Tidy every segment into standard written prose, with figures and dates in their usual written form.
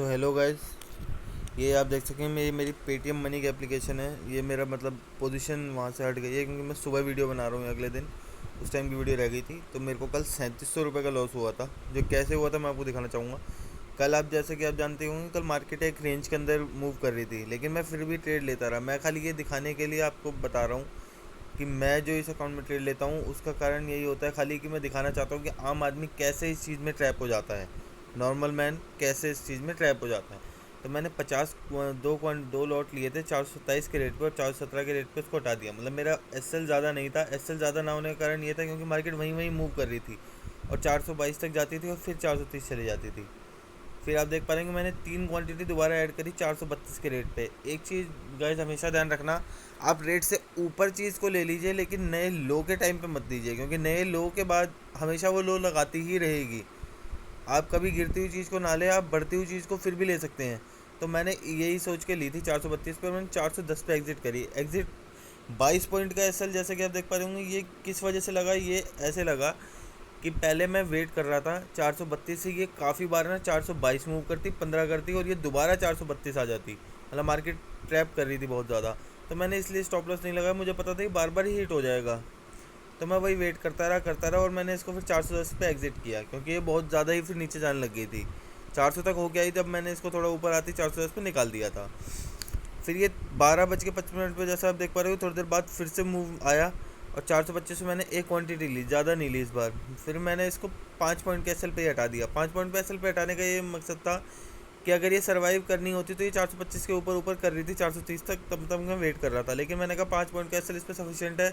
So hello guys, ये आप देख सकें मेरी पेटीएम मनी की एप्लीकेशन है। ये मेरा मतलब पोजीशन वहाँ से हट गई है क्योंकि मैं सुबह वीडियो बना रहा हूँ। अगले दिन उस टाइम की वीडियो रह गई थी, तो मेरे को कल 3700 रुपये का लॉस हुआ था। जो कैसे हुआ था मैं आपको दिखाना चाहूँगा। कल आप जैसे कि आप जानते होंगे, कल मार्केट एक रेंज के अंदर मूव कर रही थी, लेकिन मैं फिर भी ट्रेड लेता रहा। मैं खाली ये दिखाने के लिए आपको बता रहा हूँ कि मैं जो इस अकाउंट में ट्रेड लेता हूँ उसका कारण यही होता है खाली कि मैं दिखाना चाहता हूँ कि आम आदमी कैसे इस चीज़ में ट्रैप हो जाता है, नॉर्मल मैन कैसे इस चीज़ में ट्रैप हो जाता है। तो मैंने 52 लॉट लिए थे 427 के रेट पे, और 417 के रेट पे उसको हटा दिया। मतलब मेरा एसएल ज़्यादा नहीं था। एसएल ज़्यादा ना होने का कारण ये था क्योंकि मार्केट वहीं वहीं मूव कर रही थी और 422 तक जाती थी और फिर 430 चली जाती थी। फिर आप देख पा रहे हैं कि मैंने 3 क्वांटिटी दोबारा ऐड करी 432 के रेट पे। एक चीज़ गाइस हमेशा ध्यान रखना, आप रेट से ऊपर चीज़ को ले लीजिए, लेकिन नए लो के टाइम पे मत लीजिए, क्योंकि नए लो के बाद हमेशा वो लो लगाती ही रहेगी। आप कभी गिरती हुई चीज़ को ना ले, आप बढ़ती हुई चीज़ को फिर भी ले सकते हैं। तो मैंने यही सोच के ली थी 432 पे, मैंने 410 पे एग्जिट करी। एग्जिट 22 पॉइंट का एसएल जैसे कि आप देख पा रहे होंगे। ये किस वजह से लगा, ये ऐसे लगा कि पहले मैं वेट कर रहा था 432 से, ये काफ़ी बार ना 422 मूव करती, 15 करती और ये दोबारा 432 आ जाती। मतलब मार्केट ट्रैप कर रही थी बहुत ज़्यादा। तो मैंने इसलिए स्टॉप लॉस नहीं लगाया, मुझे पता था कि बार बार ही हिट हो जाएगा। तो मैं वही वेट करता रहा और मैंने इसको फिर 410 पे एग्जिट किया, क्योंकि ये बहुत ज़्यादा ही फिर नीचे जाने लग गई थी। 400 तक हो गया ही, तब मैंने इसको थोड़ा ऊपर आती 410 पे निकाल दिया था। फिर ये 12:55 पे जैसा आप देख पा रहे हो, थोड़ी देर बाद फिर से मूव आया और 425 में मैंने एक क्वांटिटी ली, ज़्यादा नहीं ली इस बार। फिर मैंने इसको 5 पॉइंट के एसएल पे हटा दिया। 5 पॉइंट पे एसएल पे हटाने का ये मकसद था कि अगर ये सर्वाइव करनी होती तो ये 425 के ऊपर ऊपर कर रही थी 430 तक, तब तक मैं वेट कर रहा था। लेकिन मैंने कहा 5 पॉइंट का एसएल इस पर सफिशियंट है,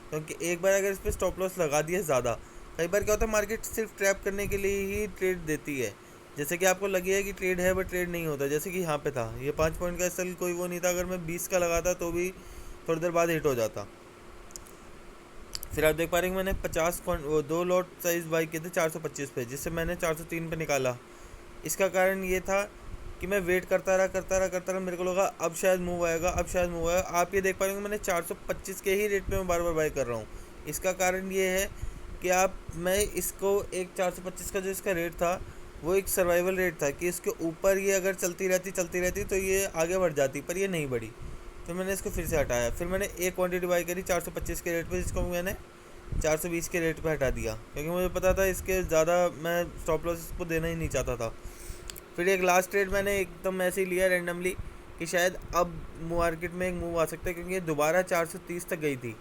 क्योंकि एक बार अगर इस पर स्टॉप लॉस लगा दिया ज़्यादा, कई बार क्या होता है मार्केट सिर्फ ट्रैप करने के लिए ही ट्रेड देती है। जैसे कि आपको लगेगा कि ट्रेड है बट ट्रेड नहीं होता, जैसे कि यहाँ पे था ये 5 पॉइंट का एसएल कोई वो नहीं था। अगर मैं 20 का लगाता तो भी थोड़ी देर बाद हिट हो जाता। फिर आप देख पा रहे हैं कि मैंने 2 लॉट साइज बाई किए थे 425 पे, जिससे मैंने 403 पे निकाला। इसका कारण ये था कि मैं वेट करता रहा। मेरे को लगा अब शायद मूव आएगा, अब शायद मूव आएगा। आप ये देख पा रहे होंगे मैंने 425 के ही रेट पे मैं बार बार बाई कर रहा हूँ। इसका कारण ये है कि मैं इसको एक 425 का जो इसका रेट था वो एक सर्वाइवल रेट था, कि इसके ऊपर ये अगर चलती रहती तो ये आगे बढ़ जाती, पर ये नहीं बढ़ी। तो मैंने इसको फिर से हटाया। फिर मैंने एक क्वांटिटी बाई करी 425 के रेट पे, जिसको मैंने 420 के रेट पे हटा दिया, क्योंकि मुझे पता था इसके ज़्यादा मैं स्टॉप लॉस इसको देना ही नहीं चाहता था। फिर एक लास्ट ट्रेड मैंने एकदम ऐसे ही लिया रैंडमली कि शायद अब मार्केट में एक मूव आ सकता है, क्योंकि ये दोबारा 430 तक गई थी।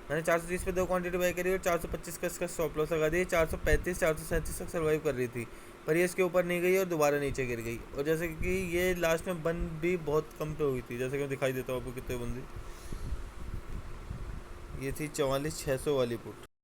मैंने 430 पे 2 क्वांटिटी बाई करी और 425 का इसका स्टॉप लॉस लगा दिया। 435 437 तक सर्वाइव कर रही थी, पर ये इसके ऊपर नहीं गई और दोबारा नीचे गिर गई। और जैसे कि ये लास्ट में बंद भी बहुत कम पे हुई थी, जैसे कि मैं दिखाई देता हूँ आपको कितने बंदी। ये थी 44,600 वाली पुट।